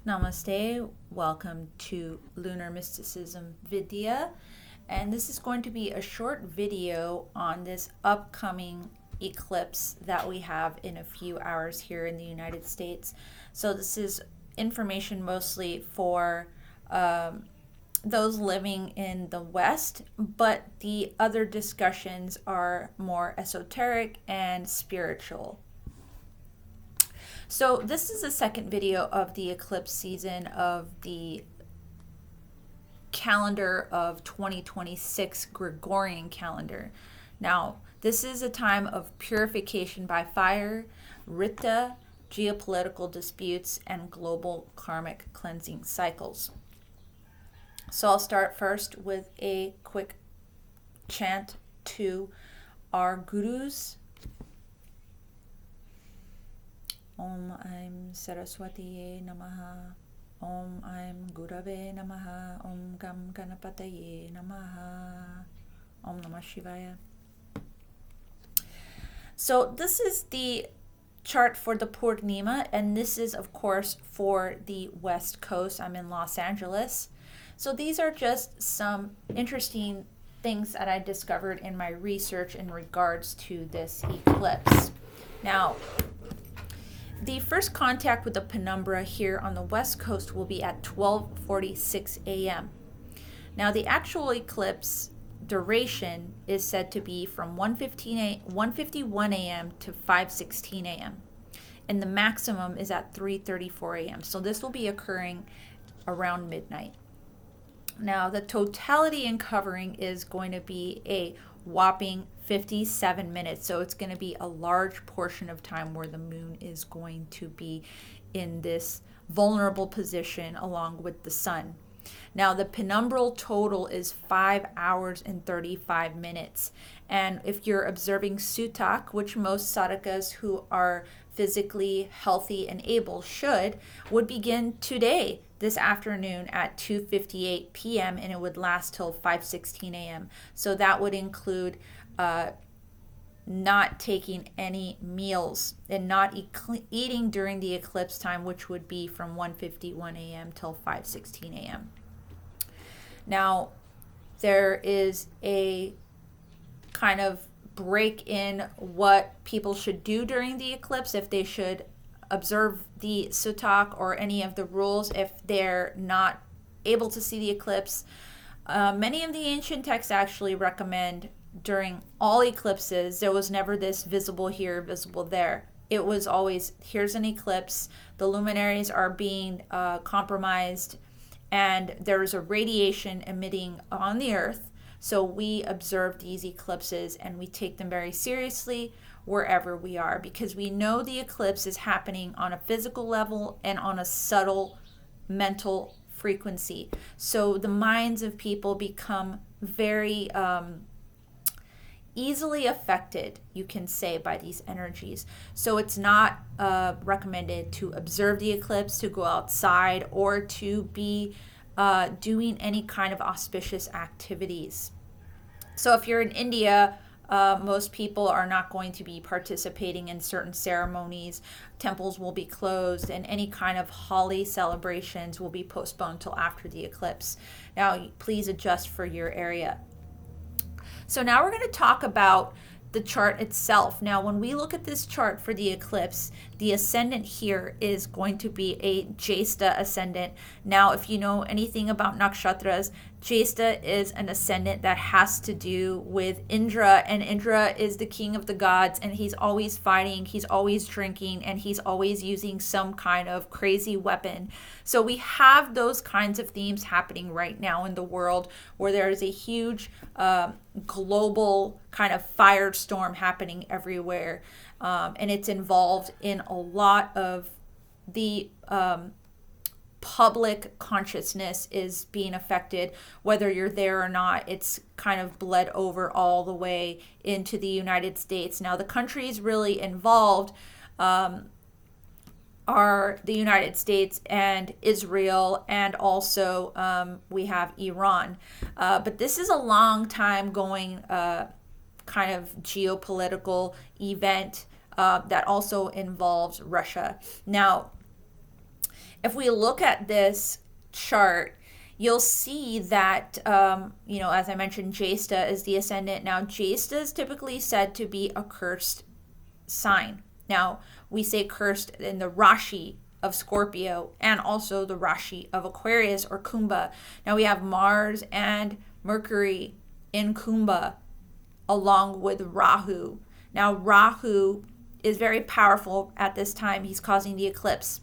Namaste, welcome to Lunar Mysticism Vidya, and this is going to be a short video on this upcoming eclipse that we have in a few hours here in the United States. So this is information mostly for those living in the West, but the other discussions are more esoteric and spiritual. So this is the second video of the eclipse season of the calendar of 2026 Gregorian calendar. Now, this is a time of purification by fire, Rita, geopolitical disputes, and global karmic cleansing cycles. So I'll start first with a quick chant to our gurus. Om Aim Saraswatiye Namaha. Om Aim Gurave Namaha. Om Gam Ganapataye Namaha. Om Namah Shivaya. So this is the chart for the Purnima, and this is of course for the West Coast. I'm in Los Angeles. So these are just some interesting things that I discovered in my research in regards to this eclipse. Now, the first contact with the penumbra here on the West Coast will be at 12:46 a.m. Now, the actual eclipse duration is said to be from 1:51 a.m. to 5:16 a.m. and the maximum is at 3:34 a.m. So this will be occurring around midnight. Now, the totality in covering is going to be a whopping 57 minutes. So it's going to be a large portion of time where the moon is going to be in this vulnerable position along with the sun. Now, the penumbral total is 5 hours and 35 minutes. And if you're observing Sutak, which most sadhakas who are physically healthy and able would begin today, this afternoon at 2:58 p.m. and it would last till 5:16 a.m. So that would include not taking any meals and not eating during the eclipse time, which would be from 1:51 a.m. till 5:16 a.m. Now, there is a kind of break in what people should do during the eclipse, if they should observe the sutak or any of the rules if they're not able to see the eclipse. Many of the ancient texts actually recommend during all eclipses, there was never this visible here, visible there. It was always, here's an eclipse, the luminaries are being compromised, and there's a radiation emitting on the earth. So we observe these eclipses and we take them very seriously wherever we are, because we know the eclipse is happening on a physical level and on a subtle mental frequency. So the minds of people become very easily affected, you can say, by these energies. So it's not recommended to observe the eclipse, to go outside, or to be doing any kind of auspicious activities. So if you're in India, most people are not going to be participating in certain ceremonies. Temples will be closed, and any kind of Holi celebrations will be postponed till after the eclipse. Now, please adjust for your area. So now we're going to talk about the chart itself. Now, when we look at this chart for the eclipse, the ascendant here is going to be a Jesta ascendant. Now, if you know anything about nakshatras, Jesta is an ascendant that has to do with Indra, and Indra is the king of the gods, and he's always fighting, he's always drinking, and he's always using some kind of crazy weapon. So we have those kinds of themes happening right now in the world, where there is a huge global kind of firestorm happening everywhere, and it's involved in a lot of the public consciousness is being affected, whether you're there or not. It's kind of bled over all the way into the United States. Now, the countries really involved are the United States and Israel, and also we have Iran. But this is a long time going kind of geopolitical event that also involves Russia. Now, if we look at this chart, you'll see that, as I mentioned, Jesta is the ascendant. Now, Jesta is typically said to be a cursed sign. Now, we say cursed in the Rashi of Scorpio and also the Rashi of Aquarius or Kumbha. Now, we have Mars and Mercury in Kumbha along with Rahu. Now, Rahu is very powerful at this time. He's causing the eclipse.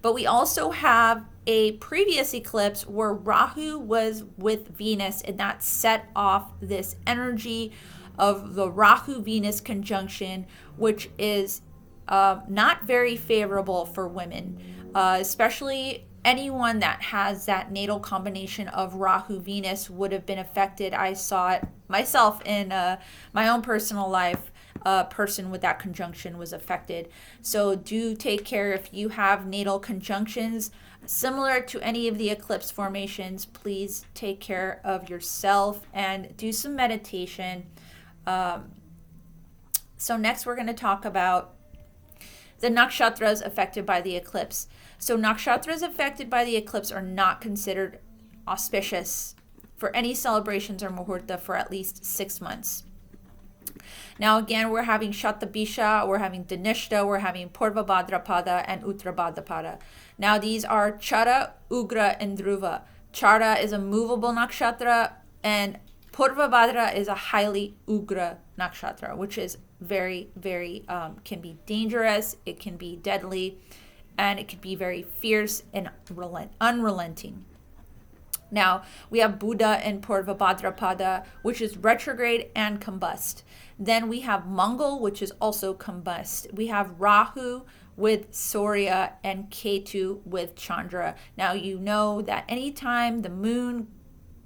But we also have a previous eclipse where Rahu was with Venus, and that set off this energy of the Rahu-Venus conjunction, which is not very favorable for women, especially anyone that has that natal combination of Rahu-Venus would have been affected. I saw it myself in my own personal life. A person with that conjunction was affected. So do take care if you have natal conjunctions similar to any of the eclipse formations. Please take care of yourself and do some meditation. So next we're going to talk about the nakshatras affected by the eclipse. So nakshatras affected by the eclipse are not considered auspicious for any celebrations or muhurta for at least 6 months. Now again, we're having Shatabisha, we're having Dhanishta, we're having Purva Bhadrapada and Uttara Bhadrapada. Now these are Chara, Ugra, and Dhruva. Chara is a movable nakshatra, and Purva Bhadra is a highly Ugra nakshatra, which is very, very, can be dangerous, it can be deadly, and it can be very fierce and unrelenting. Now, we have Buddha and Purva Bhadrapada, which is retrograde and combust. Then we have Mangal, which is also combust. We have Rahu with Surya and Ketu with Chandra. Now, you know that anytime the moon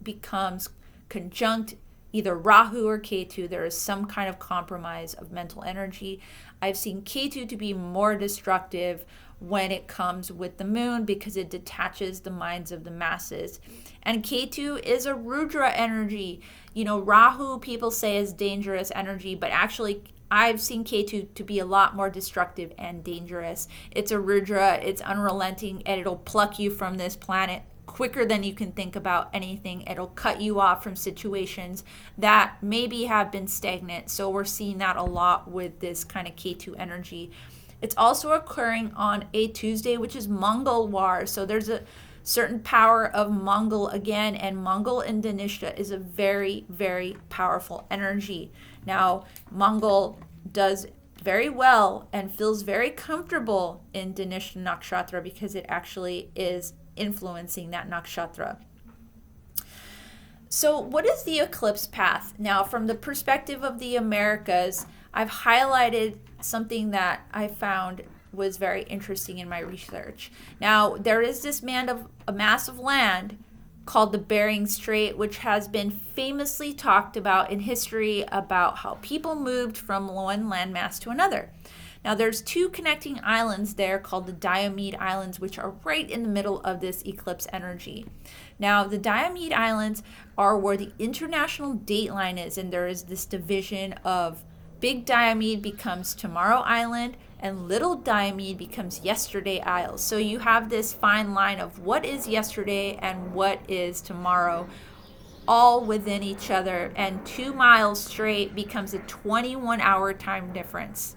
becomes conjunct either Rahu or Ketu, there is some kind of compromise of mental energy. I've seen Ketu to be more destructive when it comes with the moon because it detaches the minds of the masses. And Ketu is a Rudra energy. Rahu people say is dangerous energy, but actually I've seen Ketu to be a lot more destructive and dangerous. It's a Rudra, it's unrelenting, and it'll pluck you from this planet quicker than you can think about anything. It'll cut you off from situations that maybe have been stagnant. So we're seeing that a lot with this kind of Ketu energy. It's also occurring on a Tuesday, which is Mangalwar. So there's a certain power of Mangal again, and Mangal in Dhanishta is a very, very powerful energy. Now, Mangal does very well and feels very comfortable in Dhanishta Nakshatra because it actually is influencing that nakshatra. So what is the eclipse path? Now, from the perspective of the Americas, I've highlighted something that I found was very interesting in my research. Now, there is this a mass of land called the Bering Strait, which has been famously talked about in history about how people moved from one landmass to another. Now, there's 2 connecting islands there called the Diomede Islands, which are right in the middle of this eclipse energy. Now, the Diomede Islands are where the international date line is, and there is this division of Big Diomede becomes Tomorrow Island, and Little Diomede becomes Yesterday Isles. So you have this fine line of what is yesterday and what is tomorrow, all within each other, and 2 miles straight becomes a 21-hour time difference.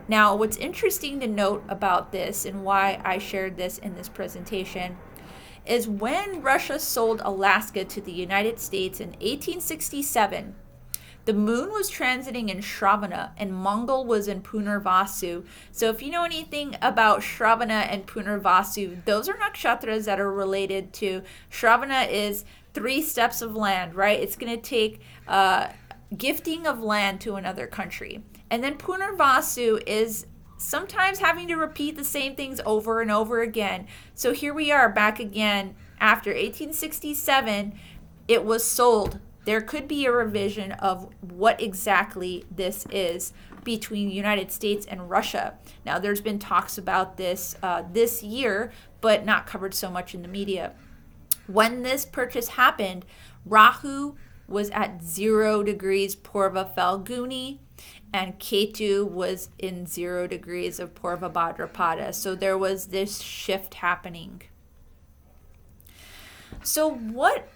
Now, what's interesting to note about this and why I shared this in this presentation is when Russia sold Alaska to the United States in 1867, the moon was transiting in Shravana and Mangal was in Punarvasu. So if you know anything about Shravana and Punarvasu, those are nakshatras that are related to. Shravana is 3 steps of land, right? It's going to take gifting of land to another country. And then Punarvasu is sometimes having to repeat the same things over and over again. So here we are back again after 1867. It was sold. There could be a revision of what exactly this is between the United States and Russia. Now, there's been talks about this this year, but not covered so much in the media. When this purchase happened, Rahu was at 0 degrees Purva Falguni, and Ketu was in 0 degrees of Purva Bhadrapada. So there was this shift happening. So what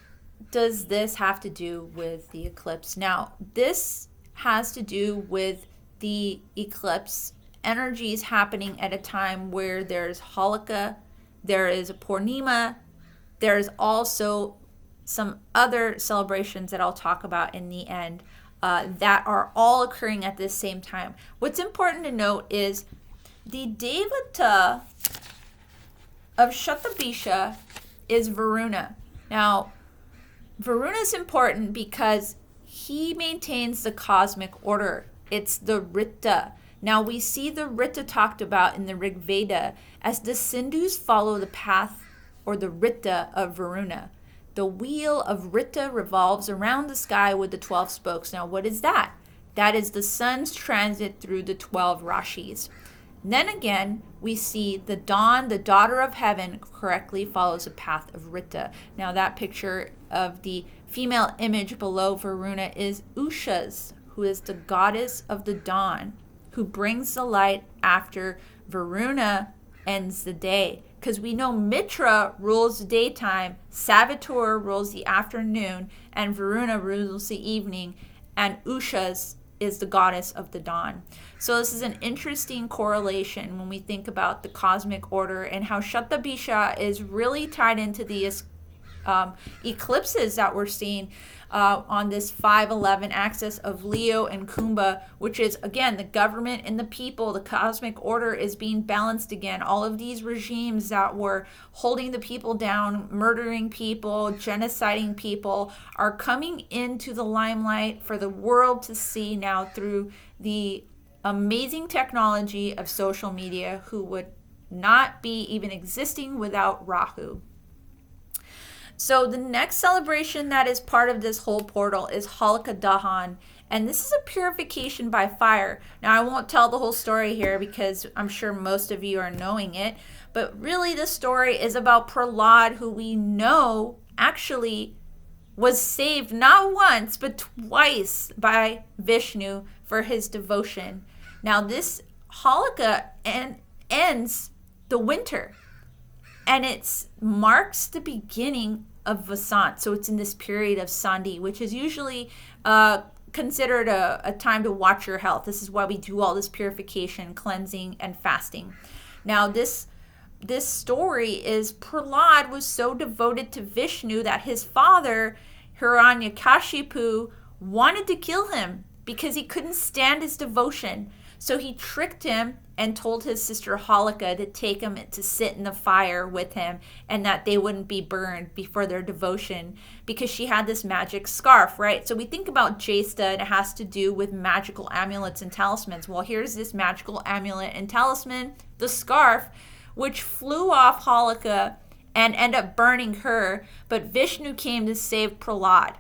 does this have to do with the eclipse? Now, this has to do with the eclipse energies happening at a time where there's Holika, there is a Purnima, there's also some other celebrations that I'll talk about in the end that are all occurring at this same time. What's important to note is the Devata of Shatabisha is Varuna. Now, Varuna is important because he maintains the cosmic order. It's the Rita. Now, we see the Rita talked about in the Rig Veda as the Sindhus follow the path or the Rita of Varuna. The wheel of Rita revolves around the sky with the 12 spokes. Now, what is that? That is the sun's transit through the 12 Rashis. And then again, we see the dawn, the daughter of heaven, correctly follows the path of Rita. Now, that picture of the female image below Varuna is Usha's, who is the goddess of the dawn, who brings the light after Varuna ends the day. Because we know Mitra rules the daytime, Savitur rules the afternoon, and Varuna rules the evening, and Usha is the goddess of the dawn. So this is an interesting correlation when we think about the cosmic order and how Shatabisha is really tied into these eclipses that we're seeing on this 511 axis of Leo and Kumbha, which is, again, the government and the people. The cosmic order is being balanced again. All of these regimes that were holding the people down, murdering people, genociding people, are coming into the limelight for the world to see now through the amazing technology of social media, who would not be even existing without Rahu. So the next celebration that is part of this whole portal is Holika Dahan, and this is a purification by fire. Now, I won't tell the whole story here because I'm sure most of you are knowing it, but really the story is about Prahlad, who we know actually was saved not once but twice by Vishnu for his devotion. Now, this Holika ends the winter, and it marks the beginning of Vasant. So it's in this period of Sandhi, which is usually considered a time to watch your health. This is why we do all this purification, cleansing, and fasting. Now, this story is Prahlad was so devoted to Vishnu that his father, Hiranyakashipu, wanted to kill him because he couldn't stand his devotion. So he tricked him and told his sister Holika to take him to sit in the fire with him and that they wouldn't be burned before their devotion because she had this magic scarf, right? So we think about Jesta and it has to do with magical amulets and talismans. Well, here's this magical amulet and talisman, the scarf, which flew off Holika and ended up burning her, but Vishnu came to save Prahlad.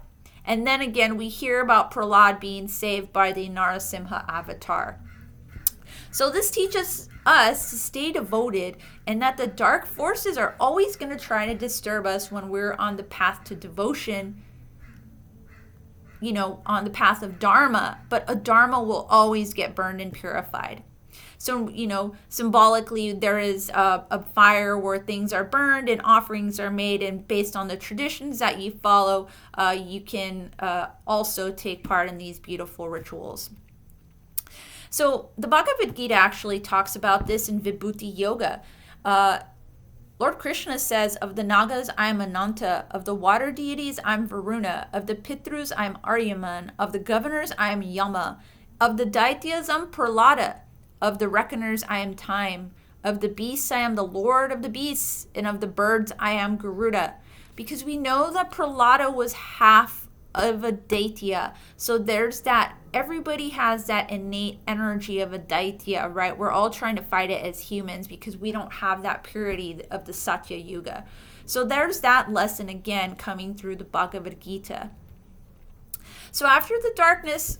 And then again, we hear about Prahlad being saved by the Narasimha avatar. So this teaches us to stay devoted and that the dark forces are always going to try to disturb us when we're on the path to devotion, on the path of Dharma, but a Dharma will always get burned and purified. So, symbolically, there is a fire where things are burned and offerings are made, and based on the traditions that you follow, you can also take part in these beautiful rituals. So the Bhagavad Gita actually talks about this in Vibhuti Yoga. Lord Krishna says, of the Nagas, I am Ananta. Of the water deities, I am Varuna. Of the Pitrus, I am Aryaman. Of the governors, I am Yama. Of the Daityas, I am Prahlada. Of the reckoners, I am Time. Of the beasts, I am the Lord of the beasts. And of the birds, I am Garuda. Because we know that Prahlada was half of a Daitya. So there's that, everybody has that innate energy of a Daitya, right? We're all trying to fight it as humans because we don't have that purity of the Satya Yuga. So there's that lesson again coming through the Bhagavad Gita. So after the darkness,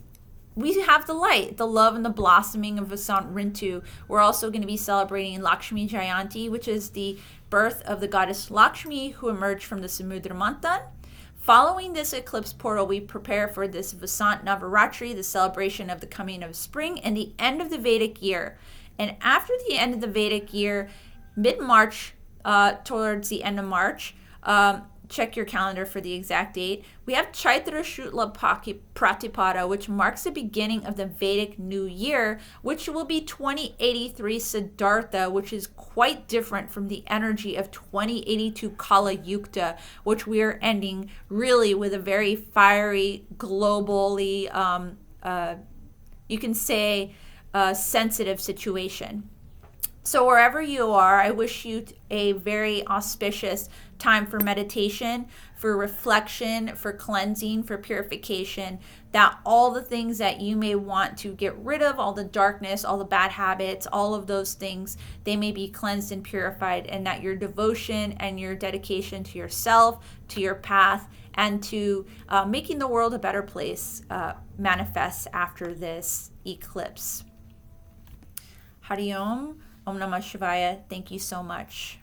we have the light, the love and the blossoming of Vasant Rintu. We're also going to be celebrating Lakshmi Jayanti, which is the birth of the goddess Lakshmi, who emerged from the Samudra Manthan, Following this eclipse portal, we prepare for this Vasant Navaratri, the celebration of the coming of spring and the end of the Vedic year. And after the end of the Vedic year, mid-March, towards the end of March, check your calendar for the exact date, we have Chaitra Shutla Pratipada, which marks the beginning of the Vedic New Year, which will be 2083 Siddhartha, which is quite different from the energy of 2082 Kala Yukta, which we are ending really with a very fiery, globally, you can say, sensitive situation. So wherever you are, I wish you a very auspicious time for meditation, for reflection, for cleansing, for purification, that all the things that you may want to get rid of, all the darkness, all the bad habits, all of those things, they may be cleansed and purified, and that your devotion and your dedication to yourself, to your path, and to making the world a better place manifests after this eclipse. Hari Om. Om Namah Shivaya. Thank you so much.